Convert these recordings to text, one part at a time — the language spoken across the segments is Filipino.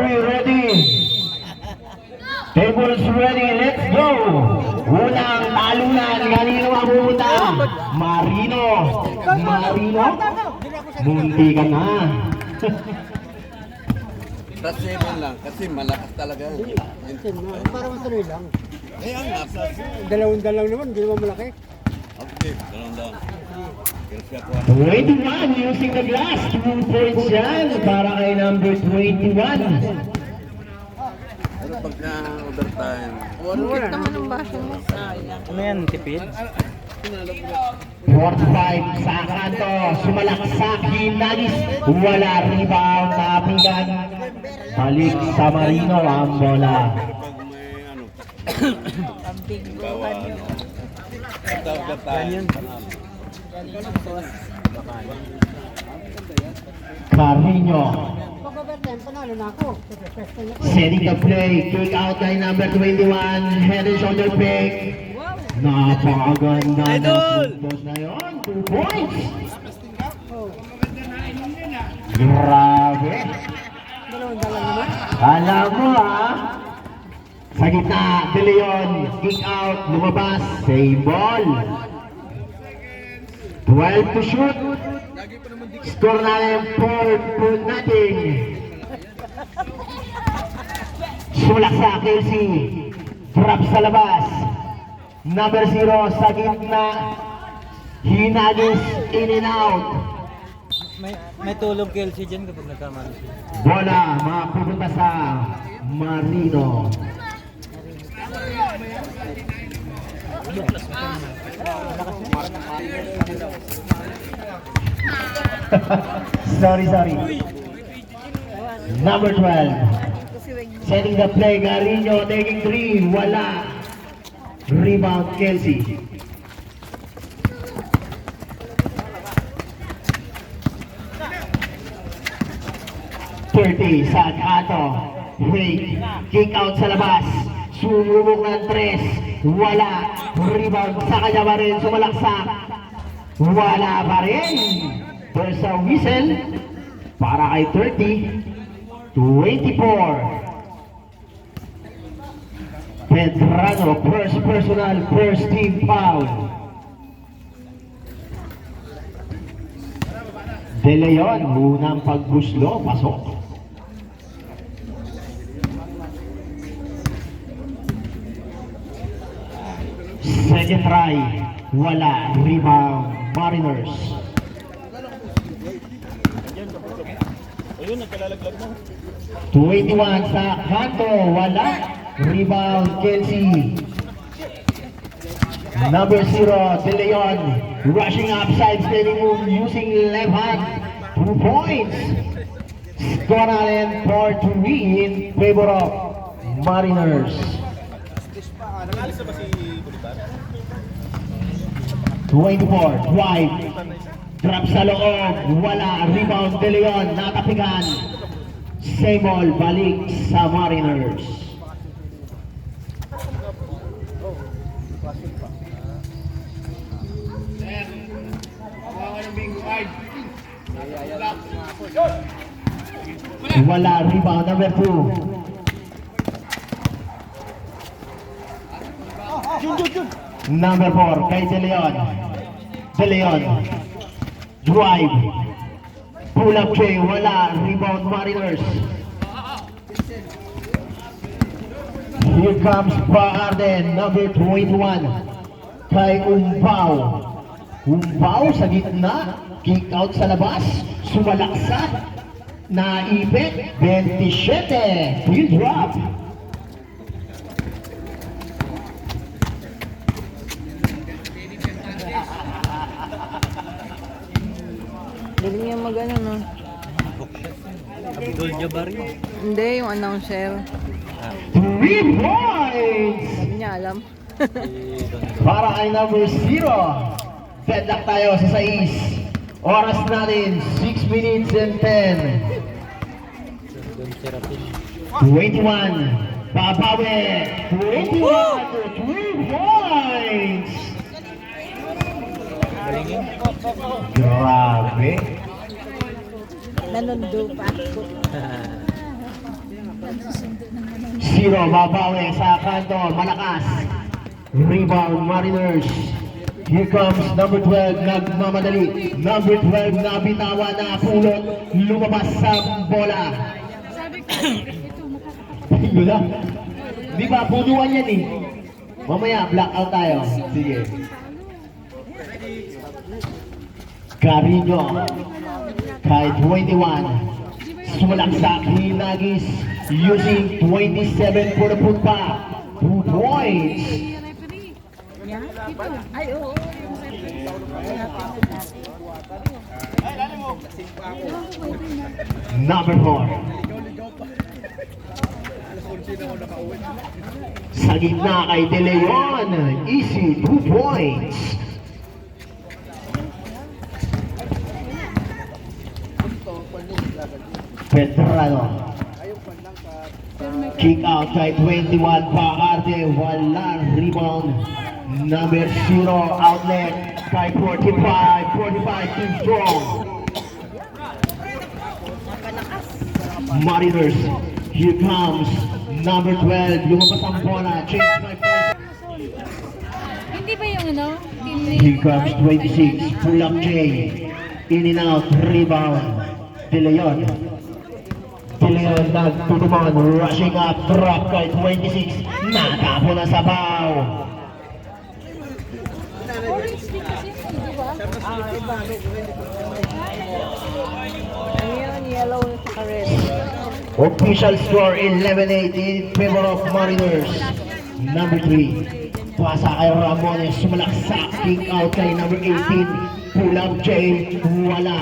3 ready. Tables ready, let's go! Unang talunan, kanino ang pumunta? Marino! Marino? Munti ka na! Plus 7 lang, kasi malakas talaga. Para matuloy lang. Kaya nga, plus Dalawang-dalaw naman, hindi naman malaki. okay, dalawang lang. 21 using the glass, 2 points yan para kay number 21. Pero pag na-overtime, Bakit naman ang baso mo? Ano yan, tipid? 45 sa kanto, sumalaksak, hinalis, wala rebound, napigan. Balik sa Marino ang bola. pag may ano, Pambingguhan yun. overtime. Carino Pag-overtime, panalo na ako. setting the play, kick out kay number 21, head and shoulder pick. Napakaganda ng puntos na yun, 2 points. Grabe. Dalawang-dalaw naman. Alam mo sa gitna, De Leon, kick out, lumabas, save ball. 12 to shoot. Score natin 4-0. Sulaksa, Kelsey. Drop sa labas. Number 0 sa gitna. Hinagis, in and out. May tulog Kelsey dyan kapag nagkamali siya. Bola, mapupunta sa Marino. sorry. Number 12. Setting the play, Garino taking 3. Wala. Rebound, Kelsey. Sa Kato. Wait. Kick out sa labas. Sumubok ng 3. Wala. Rebound sa kanya pa rin. Sumalaksak. Wala pa rin. There's a whistle para kay 30-24. Pedrano, first personal, first team foul. De Leon, unang pagguslo, pasok. Second try, wala, rebound, Mariners. Ayun, nagkalalaglag mo. 21 sa kanto, wala, rebound, Kelsey. Number 0, De Leon, rushing upside, steady move using left hand, 2 points. Score natin 4-3 in favor of Mariners. 24, drive, drop sa loob, wala, rebound, De Leon, natapigan. Same ball, balik sa Mariners. Wala, rebound, number 2. Number 4, kay De Leon. De Leon. Drive. Pull up tray, wala. Rebound, Mariners. Here comes Baarden, number 21. Kay Umbao. Umbao sa gitna. Kick out sa labas. Sumalaksak. Naipit. 27. Field drop. Galing niya mag-ano, no? Abdul Jabbar yun. Hindi, yung announcer. 3 points. Hindi niya alam. Para kay number 0. Feedback tayo sa 6. Oras natin, 6 minutes and 10. Doon si Rapin. 21. Babawi. 21. 3 points. Balingin. Grabe. Nanundo pa ako. Zero, babawi sa kanto, malakas. Rebound, Mariners. Here comes number 12, nagmamadali. Number 12, nabitawan na pulot. Lumabas sa bola. Yun lang. Di ba, punuan yan eh. Mamaya, blackout tayo. Sige. Carino. Kay 21. Sumalaksak, Hinagis. Using 27 for the putback. 2 points. Number 4. Sa gitna kay De Leon. Easy, 2 points. Petrano. Kick out kay 21 Paarte, wala rebound. Number 0 outlet kay 45 too strong. Mariners, here comes number 12, lumabas ang bola, change by first. Hindi ba yung ano? Team name? Here comes 26, pull up J, in and out, rebound, De Leon. De Leon nagtutuman, rushing up, drop kay 26, natapo na sa bow. Orange din kasi, di ba? Ano yun? Yellow sa red. Official score 11-8 in favor of Mariners. Number 3, pasa kay Ramones, sumalaksak, kick out kay number 18, pull up J, wala.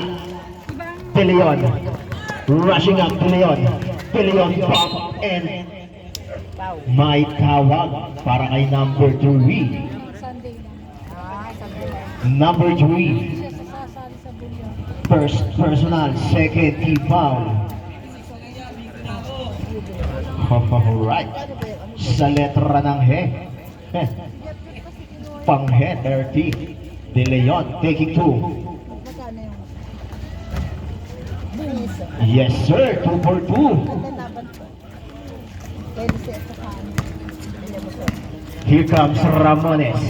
De Leon, rushing up De Leon, pop and may tawag para kay number 3. Sunday na. Number 3, Siya sasali sa bulyo. first personal, second team foul. Alright, sa letra ng he, pang he, 30, De Leon taking 2. Yes sir, 2 for 2. Here comes Ramones.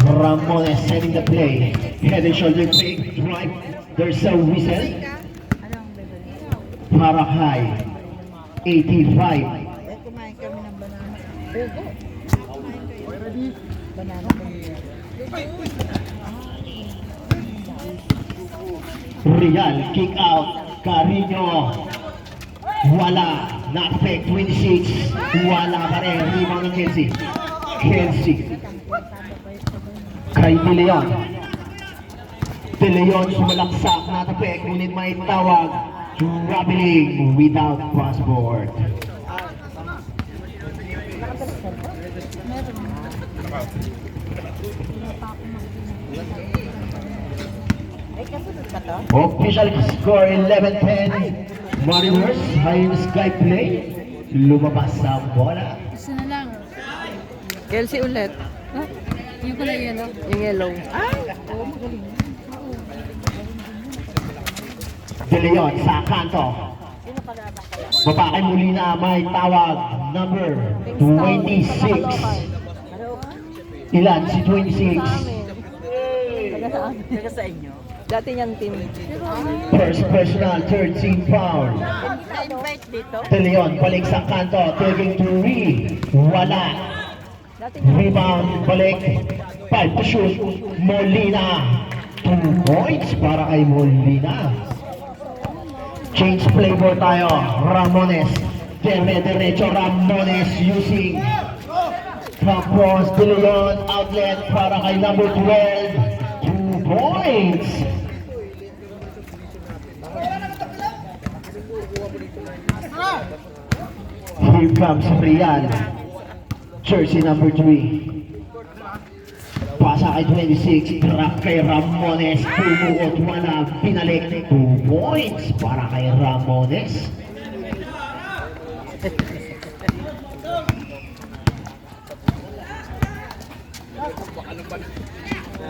Ramones setting the play. Head and shoulder fake, drive. There's a whistle. Parakay. 85. Kumain kami ng banana. Real kick out. Carino. Wala. Not fake. 26. Wala pa rin. Rebound ng Kelsey. Kelsey. Kay De Leon. De Leon sumalaksak. Not fake. Ngunit may tawag. Traveling without passport. Official score 11-10. Mariners, high sky play. Lumabas sa bola. Isa na lang. Kelsey ulit. Oh, yung kulay yellow. Yung yellow. De Leon sa kanto. Babae muli na may tawag. Number 26. Ilan si 26? Taga sa inyo. Dati niyang team. First personal, third team foul. Na-invite dito. De Leon balik sa kanto. Taking 3. Wala. Dati niyang Rebound, balik. 5 to shoot. Molina. 2 points para kay Molina. Change flavor tayo. Ramones. Derecho Ramones using Tapos De Leon outlet para kay number 12. 2 points. Here comes Real. Jersey number 3. Pasa kay 26. Drop kay Ramones. Tumuot wala. Pinalik. 2 points para kay Ramones.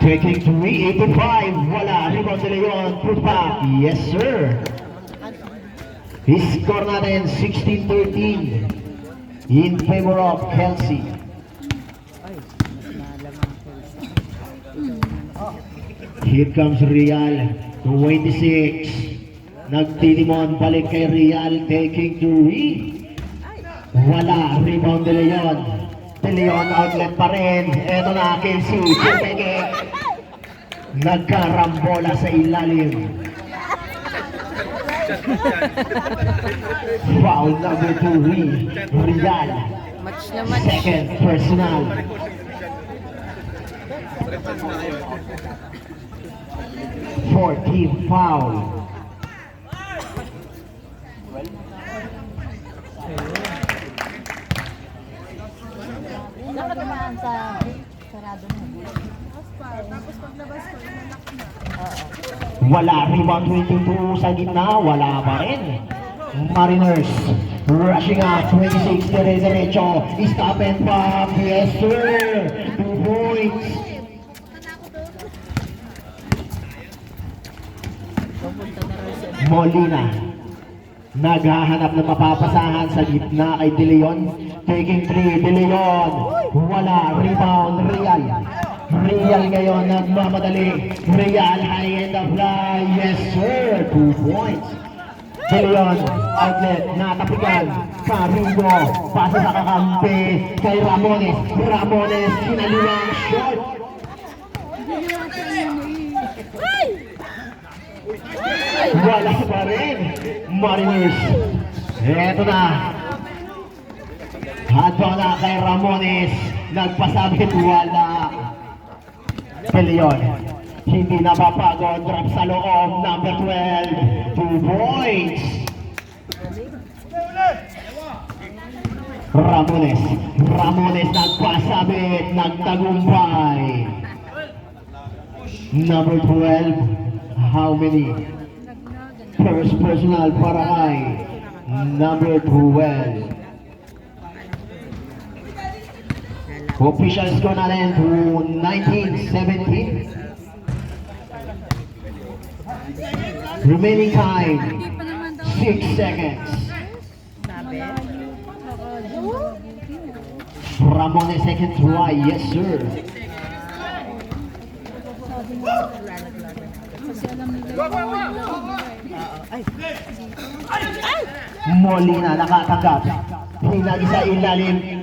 Taking 385. Wala. Rebound De Leon. Put back. Yes sir. Score natin 16-13 in favor of Kelsey. Here comes Real, 26. Nagtitimon, balik kay Real, taking 3. Wala, rebound De Leon. De Leon outlet pa rin. Eto na, Kelsey, Chupeke. Nagkarambola sa ilalim. Foul number 2, Real. Match na match. Second personal. Four-team foul. Nakatamaan sa sarado na. Wala, rebound 22 sa gitna, wala pa rin. Mariners rushing up, 26 dire-diretso, stop and pop, yes sir, 2 points. Molina, naghahanap ng mapapasahan sa gitna kay De Leon, taking 3, De Leon, wala, rebound, Real. Real ngayon nagmamadali. Real high end of fly. Yes sir. 2 points. De Leon outlet natapigan. Carigo pasa sa kakampi kay Ramones. Ramones sinaliwang shot. Wala pa rin. Mariners. Eto na. Hadwa na kay Ramones. Nagpasabit wala. De Leon, hindi napapagod, drop sa loob, number 12, 2 points. Ramones nagpasabit, nagtagumpay. Number 12, how many? First personal para kay number 12. Official score natin to 19-17. Remaining time, 6 seconds. Ramones second try, yes sir. Molina nakatanggap. Hinagi sa ilalim.